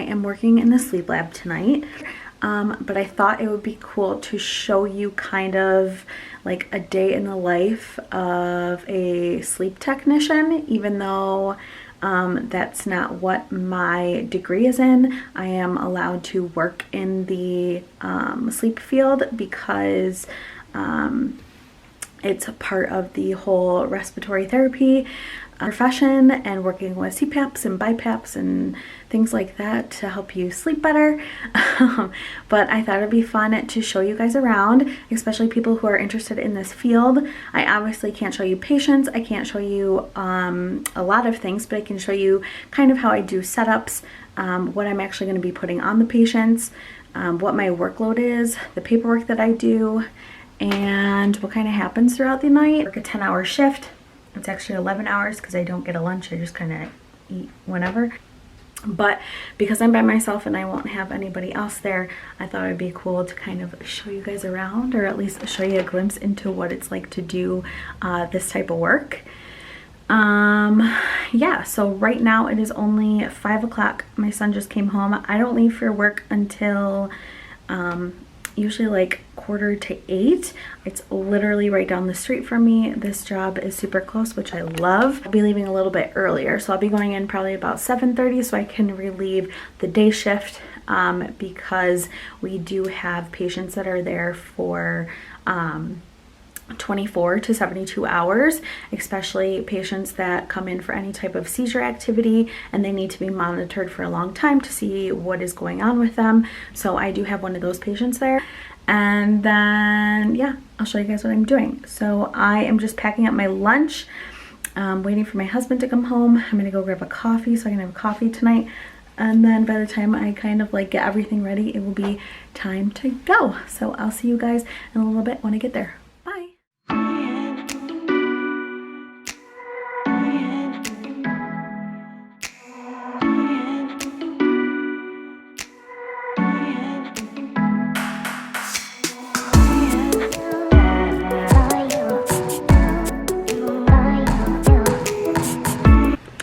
am working in the sleep lab tonight, but I thought it would be cool to show you kind of like a day in the life of a sleep technician, even though that's not what my degree is in. I am allowed to work in the sleep field because it's a part of the whole respiratory therapy profession and working with CPAPs and BiPAPs and things like that to help you sleep better. But I thought it'd be fun to show you guys around, especially people who are interested in this field. I obviously can't show you patients, I can't show you a lot of things, but I can show you kind of how I do setups, what I'm actually going to be putting on the patients, what my workload is, the paperwork that I do, and what kind of happens throughout the night. I work a 10-hour shift. It's actually 11 hours because I don't get a lunch. I just kind of eat whenever. But because I'm by myself and I won't have anybody else there, I thought it'd be cool to kind of show you guys around, or at least show you a glimpse into what it's like to do this type of work. Yeah, so right now it is only 5 o'clock. My son just came home. I don't leave for work until usually like 7:45. It's literally right down the street from me. This job is super close, which I love. I'll be leaving a little bit earlier, so I'll be going in probably about 7:30 so I can relieve the day shift, because we do have patients that are there for 24 to 72 hours, especially patients that come in for any type of seizure activity and they need to be monitored for a long time to see what is going on with them. So I do have one of those patients there. And then yeah, I'll show you guys what I'm doing. So I am just packing up my lunch, waiting for my husband to come home. I'm gonna go grab a coffee so I can have coffee tonight. And then by the time I kind of like get everything ready, it will be time to go. So I'll see you guys in a little bit when I get there. Bye.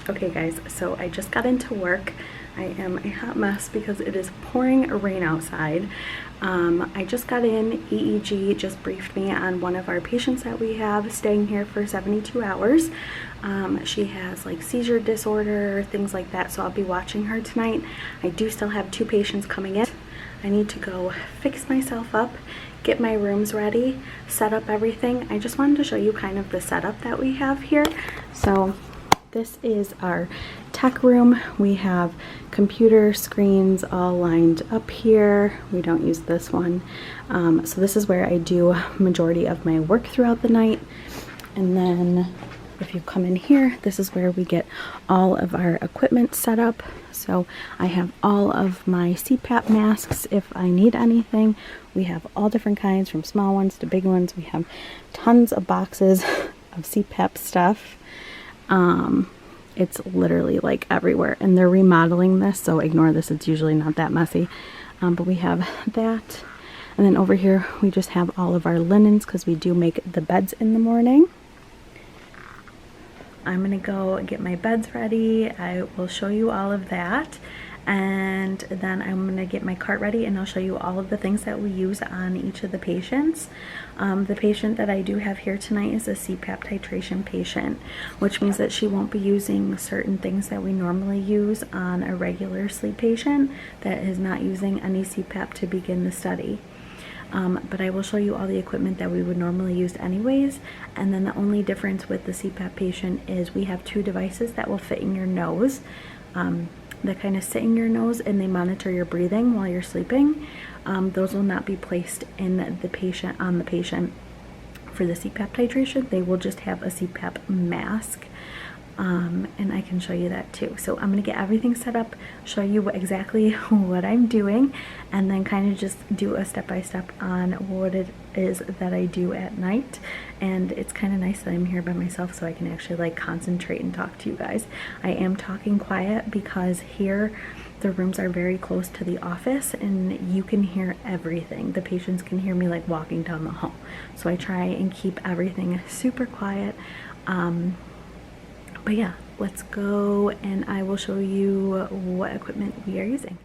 Okay guys, so I just got into work. I am a hot mess because it is pouring rain outside. I just got in. EEG just briefed me on one of our patients that we have staying here for 72 hours. She has like seizure disorder, things like that, so I'll be watching her tonight. I do still have 2 patients coming in. I need to go fix myself up, get my rooms ready, set up everything. I just wanted to show you kind of the setup that we have here. So this is our tech room. We have computer screens all lined up here. We don't use this one. So this is where I do majority of my work throughout the night. And then if you come in here, this is where we get all of our equipment set up. So I have all of my CPAP masks if I need anything. We have all different kinds, from small ones to big ones. We have tons of boxes of CPAP stuff. It's literally like everywhere, and they're remodeling this, so ignore this, it's usually not that messy. But we have that, and then over here we just have all of our linens because we do make the beds in the morning. I'm gonna go get my beds ready. I will show you all of that, and then I'm gonna get my cart ready and I'll show you all of the things that we use on each of the patients. The patient that I do have here tonight is a CPAP titration patient, which means that she won't be using certain things that we normally use on a regular sleep patient that is not using any CPAP to begin the study. But I will show you all the equipment that we would normally use anyways. And then the only difference with the CPAP patient is we have 2 devices that will fit in your nose, that kind of sit in your nose, and they monitor your breathing while you're sleeping. Those will not be placed in the patient, on the patient for the CPAP titration. They will just have a CPAP mask. And I can show you that too. So I'm gonna get everything set up, show you exactly what I'm doing, and then kind of just do a step-by-step on what it is that I do at night. And it's kind of nice that I'm here by myself so I can actually like concentrate and talk to you guys. I am talking quiet because here the rooms are very close to the office and you can hear everything. The patients can hear me like walking down the hall. So I try and keep everything super quiet. But yeah, let's go and I will show you what equipment we are using.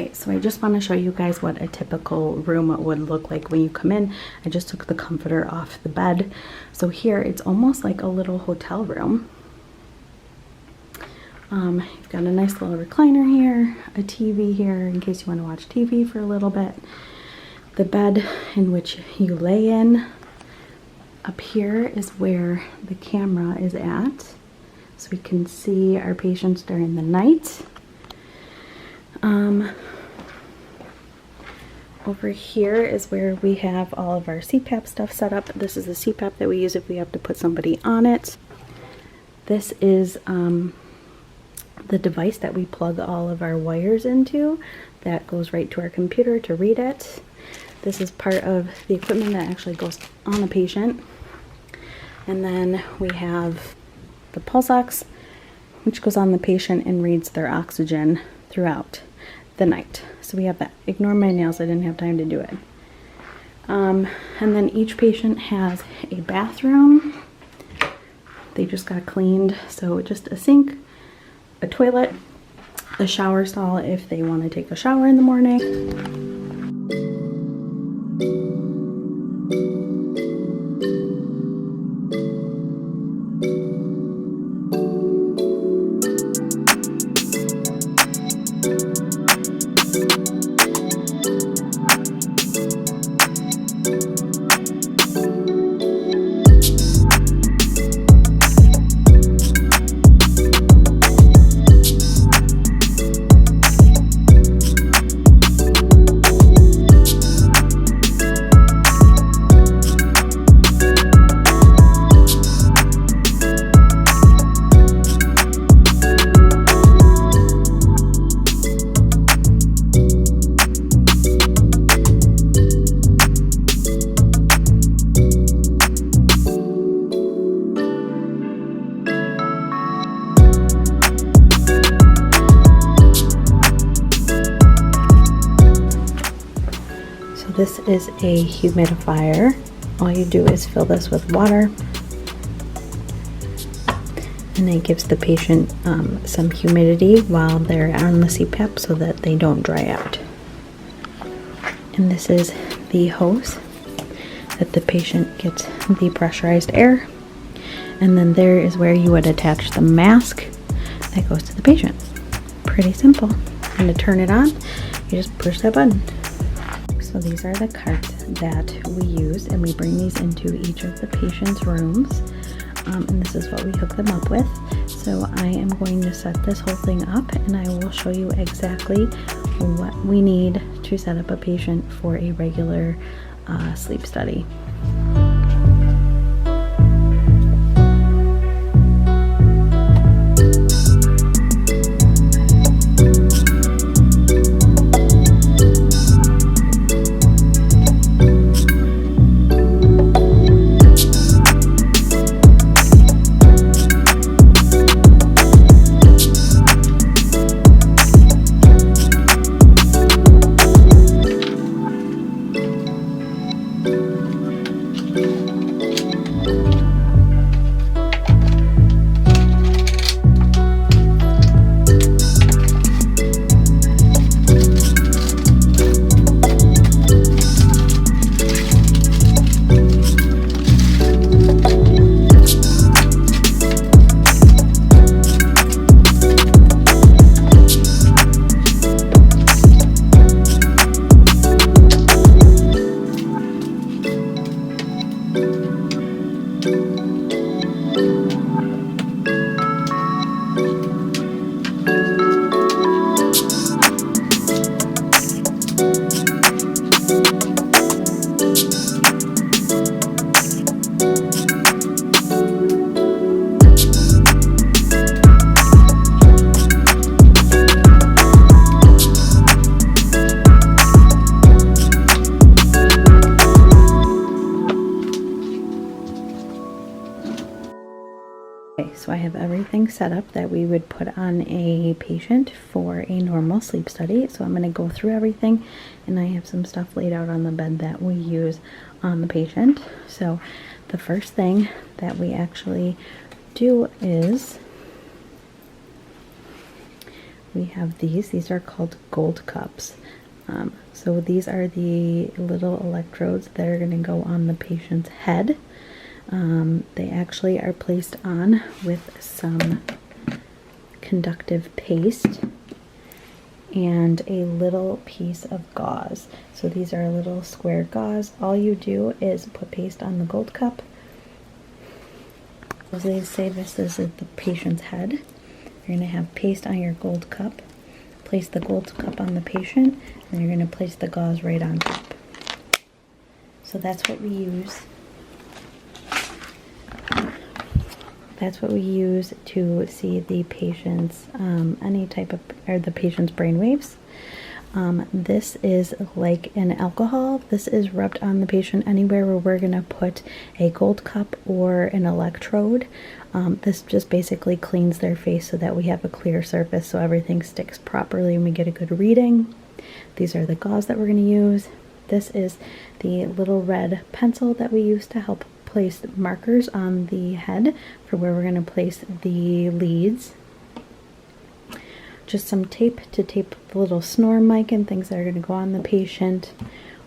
Okay, so I just want to show you guys what a typical room would look like when you come in. I just took the comforter off the bed. So here it's almost like a little hotel room. You've got a nice little recliner here, a TV here in case you want to watch TV for a little bit. The bed in which you lay in. Up here is where the camera is at, so we can see our patients during the night. Over here is where we have all of our CPAP stuff set up. This is the CPAP that we use if we have to put somebody on it. This is the device that we plug all of our wires into. That goes right to our computer to read it. This is part of the equipment that actually goes on the patient. And then we have the pulse ox, which goes on the patient and reads their oxygen throughout the night. So we have that. Ignore my nails, I didn't have time to do it. And then each patient has a bathroom. They just got cleaned, so just a sink, a toilet, a shower stall if they want to take a shower in the morning. This is a humidifier. All you do is fill this with water, and it gives the patient some humidity while they're on the CPAP so that they don't dry out. And this is the hose that the patient gets the pressurized air. And then there is where you would attach the mask that goes to the patient. Pretty simple. And to turn it on, you just push that button. So these are the carts that we use, and we bring these into each of the patient's rooms. And this is what we hook them up with. So I am going to set this whole thing up, and I will show you exactly what we need to set up a patient for a regular sleep study. So I have everything set up that we would put on a patient for a normal sleep study. So I'm going to go through everything, and I have some stuff laid out on the bed that we use on the patient. So the first thing that we actually do is we have these are called gold cups. So these are the little electrodes that are going to go on the patient's head. They actually are placed on with some conductive paste and a little piece of gauze. So these are a little square gauze. All you do is put paste on the gold cup. As they say, this is the patient's head. You're going to have paste on your gold cup. Place the gold cup on the patient, and you're going to place the gauze right on top. So that's what we use. That's what we use to see the patient's the patient's brain waves. This is like an alcohol. This is rubbed on the patient anywhere where we're going to put a gold cup or an electrode. This just basically cleans their face so that we have a clear surface so everything sticks properly and we get a good reading. These are the gauze that we're going to use. This is the little red pencil that we use to help place markers on the head for where we're going to place the leads. Just some tape to tape the little snore mic and things that are going to go on the patient.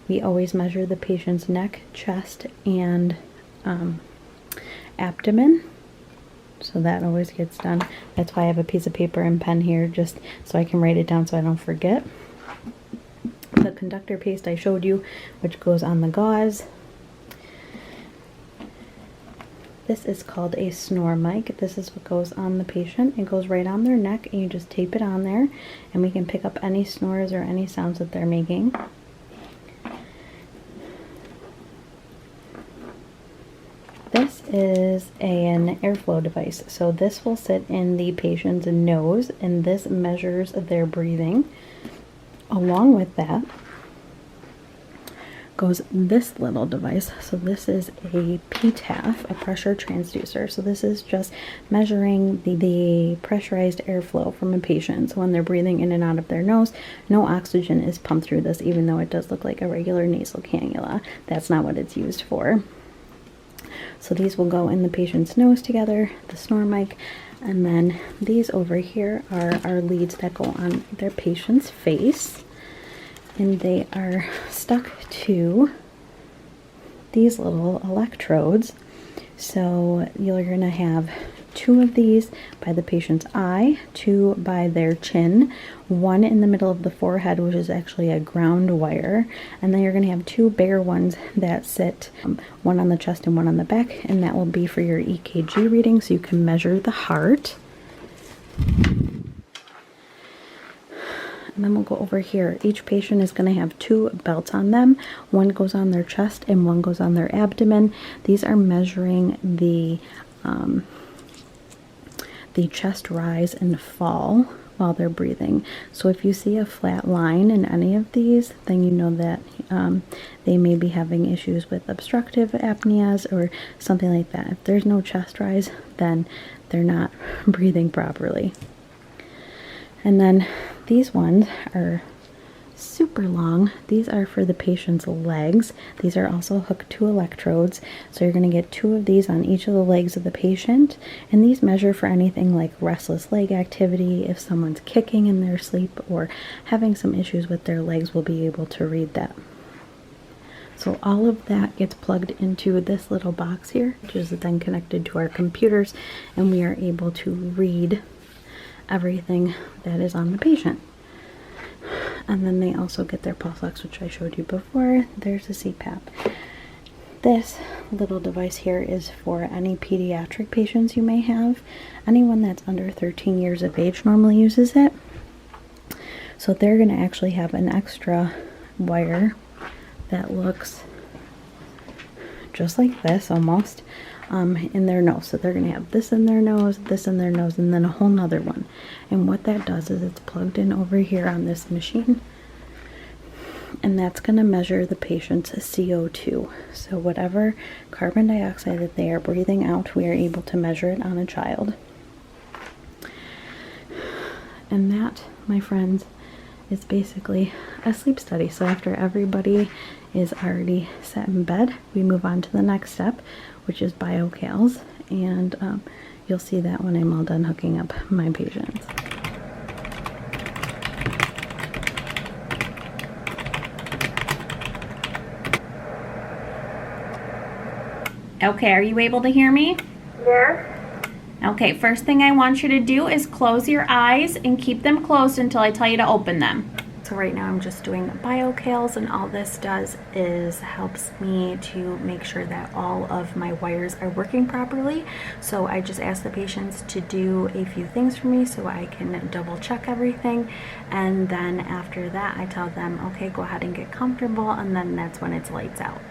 We always measure the patient's neck, chest, and abdomen. So that always gets done. That's why I have a piece of paper and pen here, just so I can write it down so I don't forget. The conductor paste I showed you, which goes on the gauze. This is called a snore mic. This is what goes on the patient. It goes right on their neck, and you just tape it on there, and we can pick up any snores or any sounds that they're making. This is an airflow device. So this will sit in the patient's nose, and this measures their breathing. Along with that goes this little device. So this is a PTAF, a pressure transducer. So this is just measuring the pressurized airflow from a patient. So when they're breathing in and out of their nose, no oxygen is pumped through this, even though it does look like a regular nasal cannula. That's not what it's used for. So these will go in the patient's nose together, the snore mic, and then these over here are our leads that go on their patient's face. And they are stuck to these little electrodes. So you're going to have 2 of these by the patient's eye, 2 by their chin, 1 in the middle of the forehead, which is actually a ground wire, and then you're going to have 2 bigger ones that sit, 1 on the chest and 1 on the back, and that will be for your EKG reading, so you can measure the heart. And then we'll go over here. Each patient is going to have 2 belts on them. 1 goes on their chest and 1 goes on their abdomen. These are measuring the chest rise and fall while they're breathing. So if you see a flat line in any of these, then you know that they may be having issues with obstructive apneas or something like that. If there's no chest rise, then they're not breathing properly. And then these ones are super long. These are for the patient's legs. These are also hooked to electrodes. So you're going to get 2 of these on each of the legs of the patient. And these measure for anything like restless leg activity. If someone's kicking in their sleep or having some issues with their legs, we'll be able to read that. So all of that gets plugged into this little box here, which is then connected to our computers, and we are able to read everything that is on the patient. And then they also get their pulse ox, which I showed you before. There's a CPAP. This little device here is for any pediatric patients you may have. Anyone that's under 13 years of age normally uses it. So they're going to actually have an extra wire that looks just like this almost, in their nose. So they're going to have this in their nose, this in their nose, and then a whole nother one. And what that does is it's plugged in over here on this machine, and that's going to measure the patient's CO2. So whatever carbon dioxide that they are breathing out, we are able to measure it on a child. And that, my friends, is basically a sleep study. So after everybody is already set in bed, we move on to the next step, which is biocals, and you'll see that when I'm all done hooking up my patients. Okay, are you able to hear me? Yes. Okay, first thing I want you to do is close your eyes and keep them closed until I tell you to open them. So right now I'm just doing BioCals, and all this does is helps me to make sure that all of my wires are working properly. So I just ask the patients to do a few things for me so I can double check everything, and then after that I tell them, okay, go ahead and get comfortable, and then that's when it's lights out.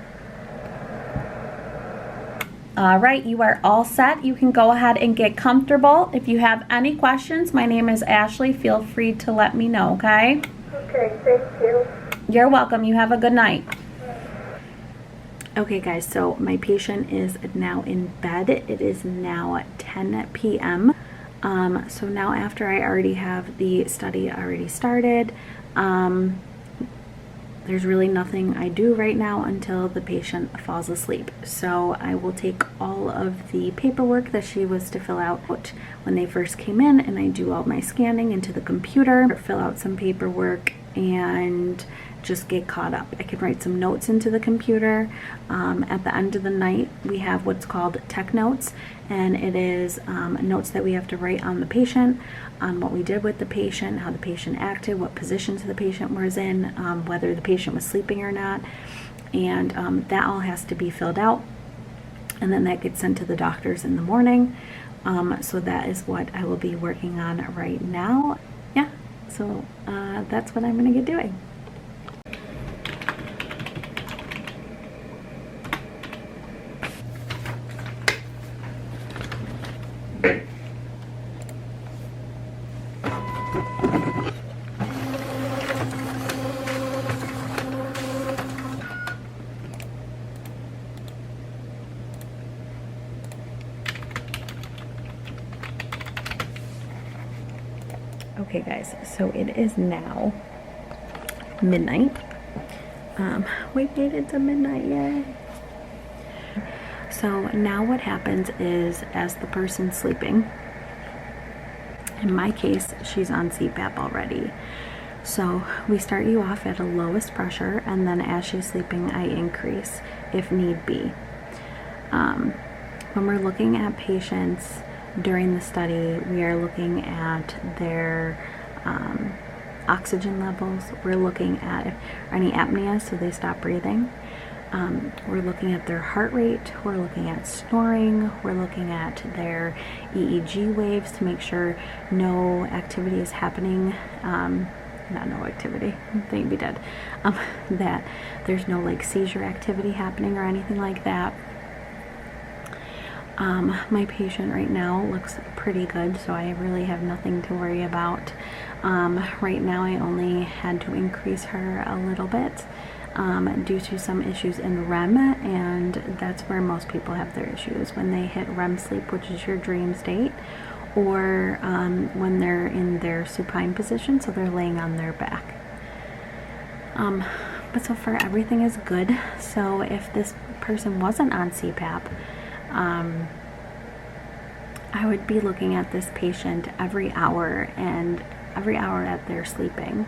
All right, you are all set. You can go ahead and get comfortable. If you have any questions, my name is Ashley. Feel free to let me know, okay? Okay, thank you. You're welcome. You have a good night. Okay, guys, so my patient is now in bed. It is now 10 p.m. So now after I already have the study already started, there's really nothing I do right now until the patient falls asleep. So I will take all of the paperwork that she was to fill out when they first came in, and I do all my scanning into the computer, fill out some paperwork, and just get caught up. I can write some notes into the computer. At the end of the night, we have what's called tech notes, and it is notes that we have to write on the patient, on what we did with the patient, how the patient acted, what positions the patient was in, whether the patient was sleeping or not, and that all has to be filled out, and then that gets sent to the doctors in the morning. So that is what I will be working on right now. Yeah, so that's what I'm going to get doing. Okay guys, so it is now midnight. We made it to midnight, yay! So now what happens is, as the person's sleeping, in my case, she's on CPAP already. So we start you off at a lowest pressure, and then as she's sleeping, I increase if need be. When we're looking at patients during the study, we are looking at their oxygen levels. We're looking at any apnea, so they stop breathing. We're looking at their heart rate. We're looking at snoring. We're looking at their EEG waves to make sure no activity is happening. Not no activity, they'd be dead. That there's no like seizure activity happening or anything like that. My patient right now looks pretty good, so I really have nothing to worry about. Right now I only had to increase her a little bit due to some issues in REM, and that's where most people have their issues, when they hit REM sleep, which is your dream state, or when they're in their supine position, so they're laying on their back. But so far everything is good. So if this person wasn't on CPAP, I would be looking at this patient every hour, and every hour that they're sleeping.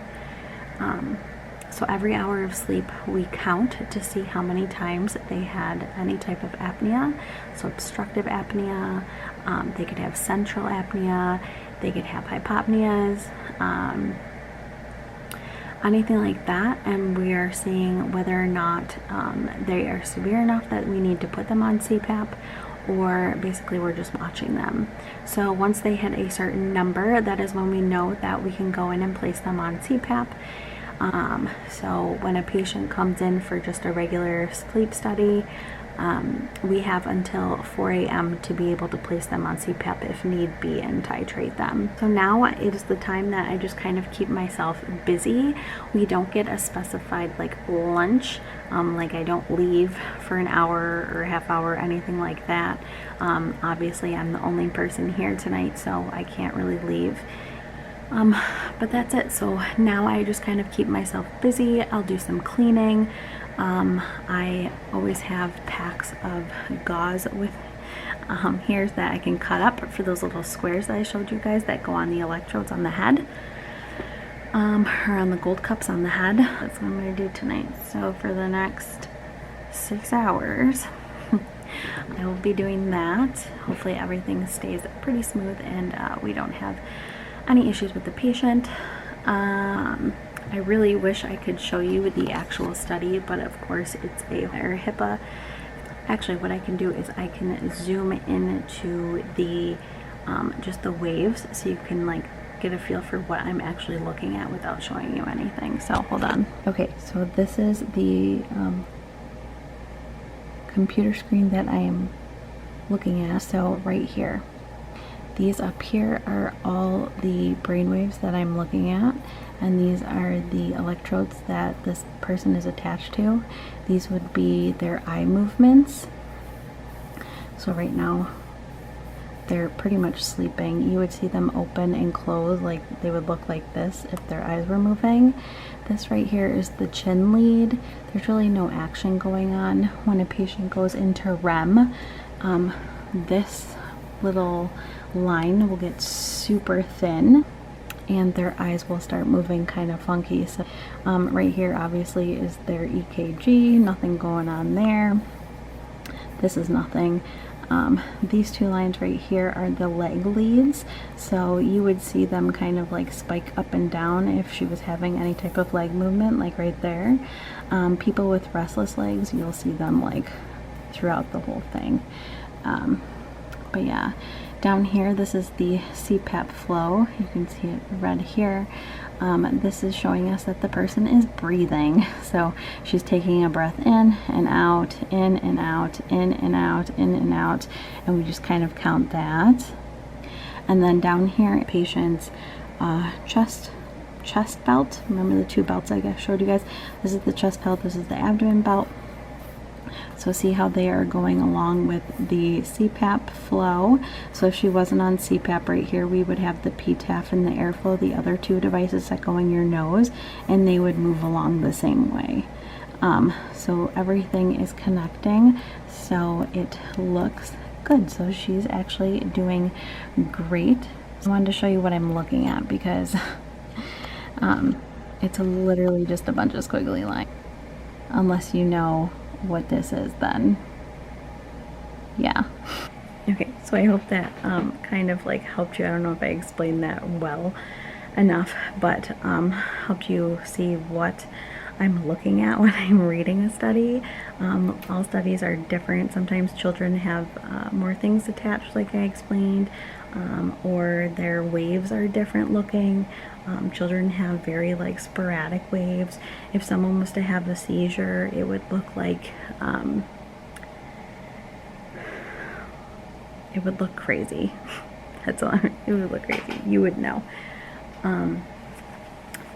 So every hour of sleep we count to see how many times they had any type of apnea. So obstructive apnea, they could have central apnea, they could have hypopneas, anything like that, and we are seeing whether or not they are severe enough that we need to put them on CPAP, or basically we're just watching them. So once they hit a certain number, that is when we know that we can go in and place them on CPAP. So when a patient comes in for just a regular sleep study, we have until 4 a.m. to be able to place them on CPAP if need be and titrate them. So now it is the time that I just kind of keep myself busy. We don't get a specified like lunch, like I don't leave for an hour or a half hour, anything like that. Obviously I'm the only person here tonight, so I can't really leave. But that's it. So now I just kind of keep myself busy. I'll do some cleaning. I always have packs of gauze with hairs that I can cut up for those little squares that I showed you guys that go on the electrodes on the head, or on the gold cups on the head. That's what I'm going to do tonight. So for the next 6 hours, I will be doing that. Hopefully everything stays pretty smooth and we don't have any issues with the patient. I really wish I could show you the actual study, but of course it's a HIPAA. Actually, what I can do is I can zoom into the just the waves so you can like get a feel for what I'm actually looking at without showing you anything. So hold on. Okay, so this is the computer screen that I am looking at. So right here, these up here are all the brain waves that I'm looking at, and these are the electrodes that this person is attached to. These would be their eye movements. So right now they're pretty much sleeping. You would see them open and close, like they would look like this if their eyes were moving. This right here is the chin lead. There's really no action going on when a patient goes into REM. This little line will get super thin and their eyes will start moving kind of funky. So right here obviously is their EKG, nothing going on there. This is nothing. These two lines right here are the leg leads, so you would see them kind of like spike up and down if she was having any type of leg movement, like right there. People with restless legs, you'll see them like throughout the whole thing. But yeah, down here this is the CPAP flow. You can see it red here. This is showing us that the person is breathing. So she's taking a breath in and out, in and out, in and out, in and out, and we just kind of count that. And then down here, patient's chest belt. Remember the two belts I showed you guys? This is the chest belt, this is the abdomen belt. So see how they are going along with the CPAP flow. So if she wasn't on CPAP right here, we would have the PTAF and the airflow, the other two devices that go in your nose, and they would move along the same way. So everything is connecting, so it looks good. So she's actually doing great. I wanted to show you what I'm looking at because it's literally just a bunch of squiggly lines. Unless you know what this is, then yeah. Okay, so I hope that kind of like helped you. I don't know if I explained that well enough, but helped you see what I'm looking at when I'm reading a study. All studies are different. Sometimes children have more things attached, like I explained, or their waves are different looking. Children have very like sporadic waves. If someone was to have a seizure, it would look like it would look crazy. That's all. It would look crazy. You would know.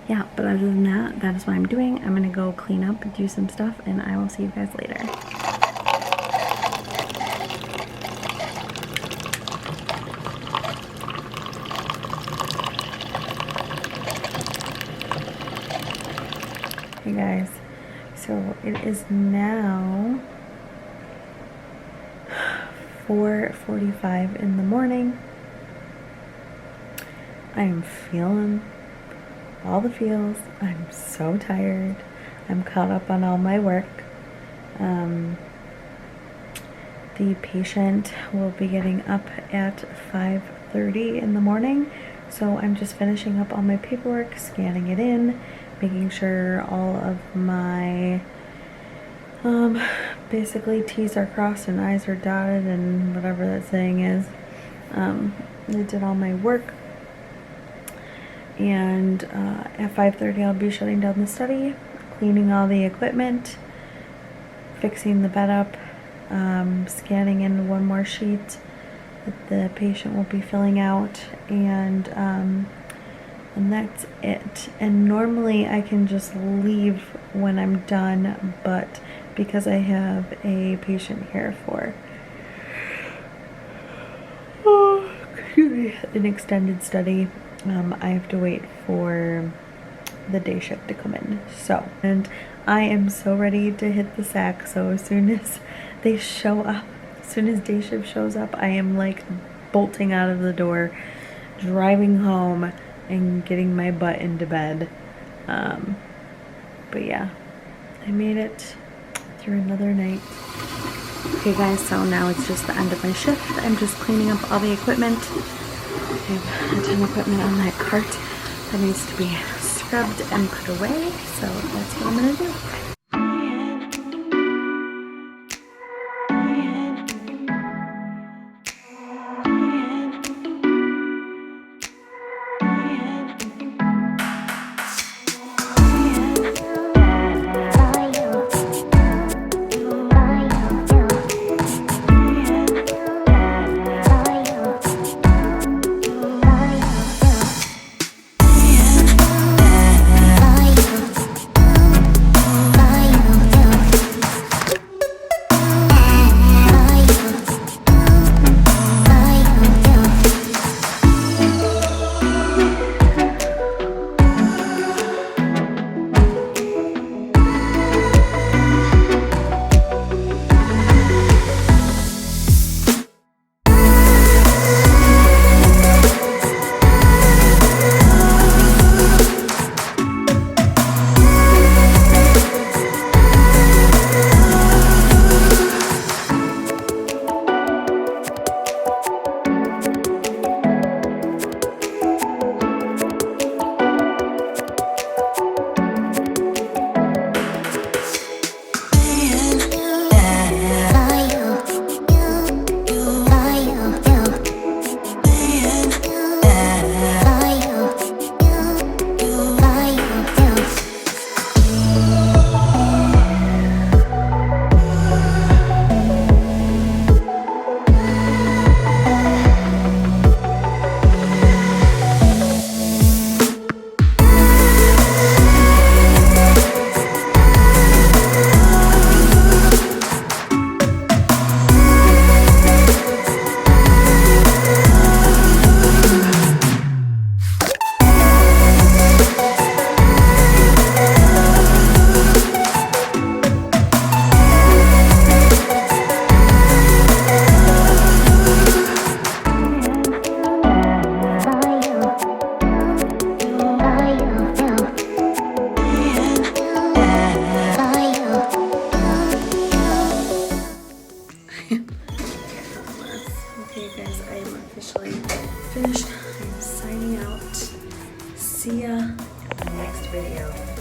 Yeah, but other than that, that is what I'm doing. I'm gonna go clean up and do some stuff, and I will see you guys later. Hey guys, so it is now 4:45 in the morning. I am feeling all the feels. I'm so tired. I'm caught up on all my work. The patient will be getting up at 5:30 in the morning, so I'm just finishing up all my paperwork, scanning it in, making sure all of my basically T's are crossed and I's are dotted and whatever that saying is. I did all my work, and at 5:30 I'll be shutting down the study, cleaning all the equipment, fixing the bed up, scanning in one more sheet that the patient will be filling out, and that's it. And normally I can just leave when I'm done, but because I have a patient here for an extended study, I have to wait for the day shift to come in. So, and I am so ready to hit the sack. So as soon as they show up, as soon as day shift shows up, I am like bolting out of the door, driving home, and getting my butt into bed. But yeah, I made it through another night. Okay guys, so now it's just the end of my shift. I'm just cleaning up all the equipment. I have a ton of equipment on that cart that needs to be scrubbed and put away, so that's what I'm gonna do. Okay guys, I am officially finished. I'm signing out. See ya in the next video.